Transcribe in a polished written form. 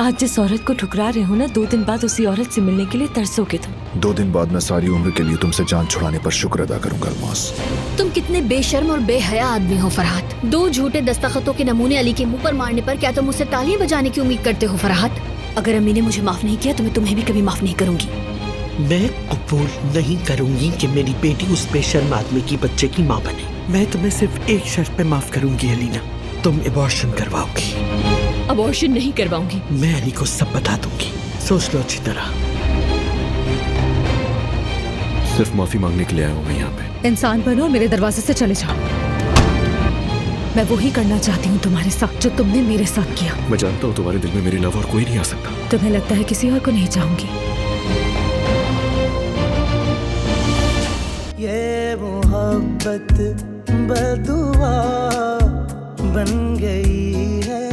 आज जिस औरत को ठुकरा रहे हो ना, 2 दिन बाद उसी औरत से मिलने के लिए तरसोगे तुम। 2 दिन बाद मैं सारी उम्र के लिए तुमसे जान छुड़ाने पर शुक्र अदा करूंगा अल्मास। तुम कितने बेशर्म और बेहया आदमी हो फरहाद। 2 झूठे दस्तखतों के नमूने अली के मुंह पर मारने पर क्या तुम मुझसे तालियां बजाने की उम्मीद करते हो फरहाद? अगर अम्मी ने मुझे माफ नहीं किया तो मैं तुम्हें भी कभी माफ नहीं करूंगी। मैं कबूल नहीं करूंगी कि मेरी बेटी उस बेशर्म आदमी की बच्चे की माँ बने। मैं तुम्हें सिर्फ एक शर्त पे माफ करूंगी अलीना, तुम एबॉर्शन करवाओगी। अबॉर्शन नहीं करवाऊंगी। मैं अली को सब बता दूंगी, सोच लो अच्छी तरह। सिर्फ माफी मांगने के लिए आया हूँ मैं यहाँ पे। इंसान बनो और मेरे दरवाजे से चले जाओ। मैं वही करना चाहती हूँ तुम्हारे साथ जो तुमने मेरे साथ किया। मैं जानता हूँ तुम्हारे दिल में मेरे अलावा और कोई नहीं आ सकता। तुम्हें लगता है किसी और को नहीं चाहूंगी। ये मोहब्बत बदुआ बन गई है